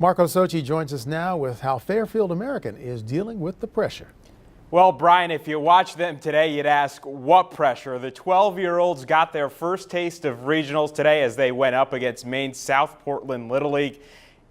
Marco Socci joins us now with how Fairfield American is dealing with the pressure. Well, Brian, if you watch them today, you'd ask, what pressure? The 12-year-olds got their first taste of regionals today as they went up against Maine's South Portland Little League.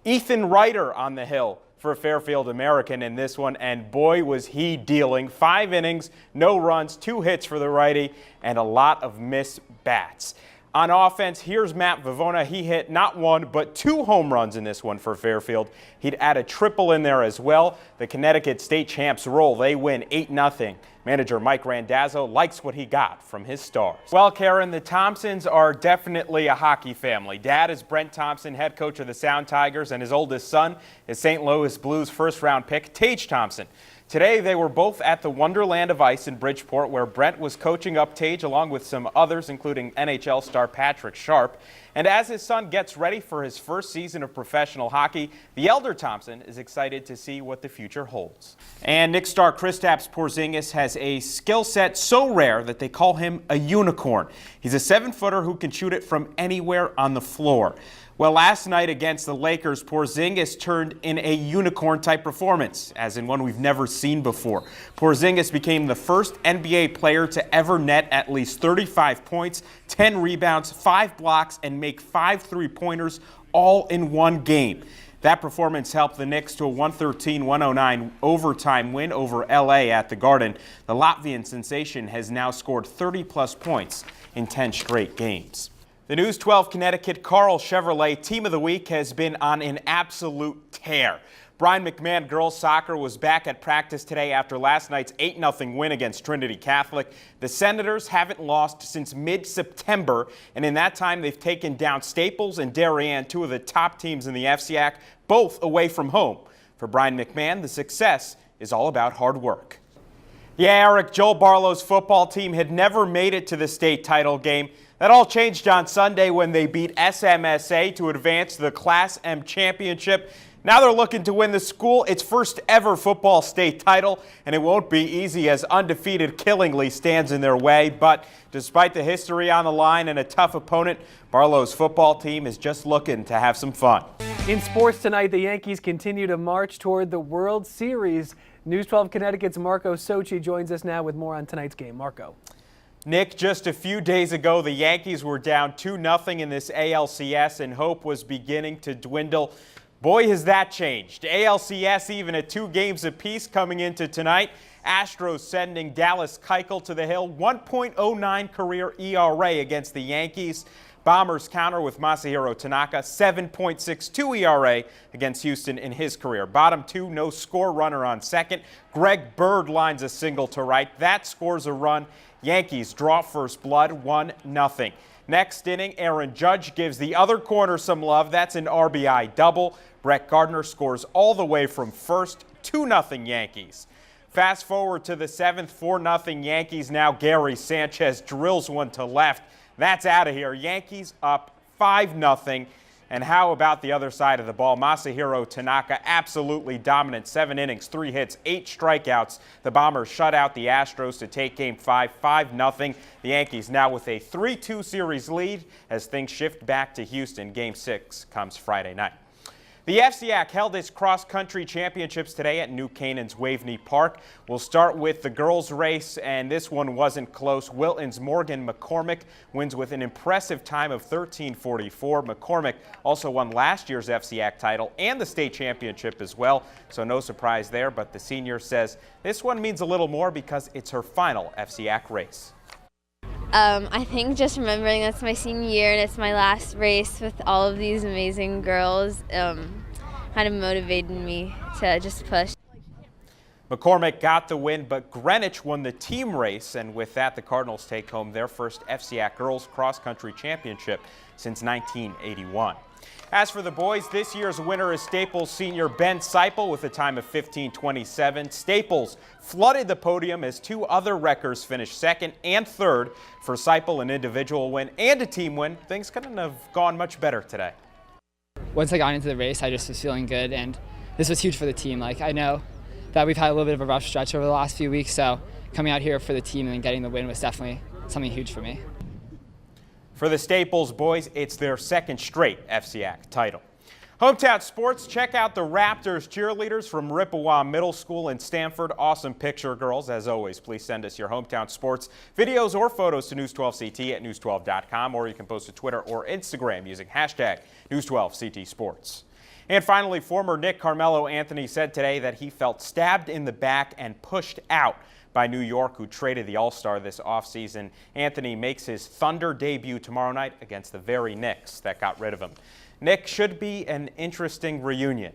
Ethan Ryder on the hill for Fairfield American in this one, and boy was he dealing. 5 innings, no runs, 2 hits for the righty, and a lot of missed bats. On offense, here's Matt Vivona. He hit not 1, but 2 home runs in this one for Fairfield. He'd add a triple in there as well. The Connecticut State champs roll. They win 8-0. Manager Mike Randazzo likes what he got from his stars. Well, Karen, the Thompsons are definitely a hockey family. Dad is Brent Thompson, head coach of the Sound Tigers, and his oldest son is St. Louis Blues first-round pick Tage Thompson. Today, they were both at the Wonderland of Ice in Bridgeport, where Brent was coaching up Tage along with some others, including NHL star Patrick Sharp. And as his son gets ready for his first season of professional hockey, the elder Thompson is excited to see what the future holds. And Nick star Kristaps Porzingis has a skill set so rare that they call him a unicorn. He's a 7-footer who can shoot it from anywhere on the floor. Well, last night against the Lakers, Porzingis turned in a unicorn-type performance, as in one we've never seen before. Porzingis became the first NBA player to ever net at least 35 points, 10 rebounds, 5 blocks, and make 5 three-pointers all in one game. That performance helped the Knicks to a 113-109 overtime win over LA at the Garden. The Latvian sensation has now scored 30-plus points in 10 straight games. The News 12 Connecticut Carl Chevrolet Team of the Week has been on an absolute tear. Brian McMahon girls soccer was back at practice today after last night's 8-0 win against Trinity Catholic. The Senators haven't lost since mid-September, and in that time they've taken down Staples and Darien, 2 of the top teams in the FCAC, both away from home. For Brian McMahon, the success is all about hard work. Yeah, Eric, Joel Barlow's football team had never made it to the state title game. That all changed on Sunday when they beat SMSA to advance to the Class M championship. Now they're looking to win the school its first ever football state title, and it won't be easy as undefeated Killingly stands in their way. But despite the history on the line and a tough opponent, Barlow's football team is just looking to have some fun. In sports tonight, the Yankees continue to march toward the World Series. News 12 Connecticut's Marco Socci joins us now with more on tonight's game. Marco. Nick, just a few days ago, the Yankees were down 2-0 in this ALCS, and hope was beginning to dwindle. Boy, has that changed. ALCS even at 2 games apiece coming into tonight. Astros sending Dallas Keuchel to the hill, 1.09 career ERA against the Yankees. Bombers counter with Masahiro Tanaka, 7.62 ERA against Houston in his career. Bottom 2, no score runner on second. Greg Bird lines a single to right. That scores a run. Yankees draw first blood, 1-0. Next inning, Aaron Judge gives the other corner some love. That's an RBI double. Brett Gardner scores all the way from first, 2-0 Yankees. Fast forward to the 7th, 4-0 Yankees. Now Gary Sanchez drills one to left. That's out of here. Yankees up 5-0. And how about the other side of the ball? Masahiro Tanaka absolutely dominant. 7 innings, 3 hits, 8 strikeouts. The Bombers shut out the Astros to take Game 5, 5-0. The Yankees now with a 3-2 series lead as things shift back to Houston. Game 6 comes Friday night. The FCAC held its cross-country championships today at New Canaan's Waveney Park. We'll start with the girls' race, and this one wasn't close. Wilton's Morgan McCormick wins with an impressive time of 13:44. McCormick also won last year's FCAC title and the state championship as well, so no surprise there. But the senior says this one means a little more because it's her final FCAC race. I think just remembering that's my senior year and it's my last race with all of these amazing girls kind of motivated me to just push. McCormick got the win, but Greenwich won the team race, and with that, the Cardinals take home their first FCAC Girls Cross Country Championship since 1981. As for the boys, this year's winner is Staples senior Ben Seipel with a time of 15:27. Staples flooded the podium as 2 other wreckers finished 2nd and 3rd. For Seipel, an individual win and a team win. Things couldn't have gone much better today. Once I got into the race, I just was feeling good, and this was huge for the team. I know that we've had a little bit of a rough stretch over the last few weeks, so coming out here for the team and getting the win was definitely something huge for me. For the Staples boys, it's their 2nd straight FCAC title. Hometown sports, check out the Raptors cheerleaders from Rippewa Middle School in Stamford. Awesome picture, girls. As always, please send us your hometown sports videos or photos to News12CT at news12.com, or you can post to Twitter or Instagram using hashtag News12CT Sports. And finally, former Nick Carmelo Anthony said today that he felt stabbed in the back and pushed out by New York, who traded the All-Star this offseason. Anthony makes his Thunder debut tomorrow night against the very Knicks that got rid of him. Nick, should be an interesting reunion.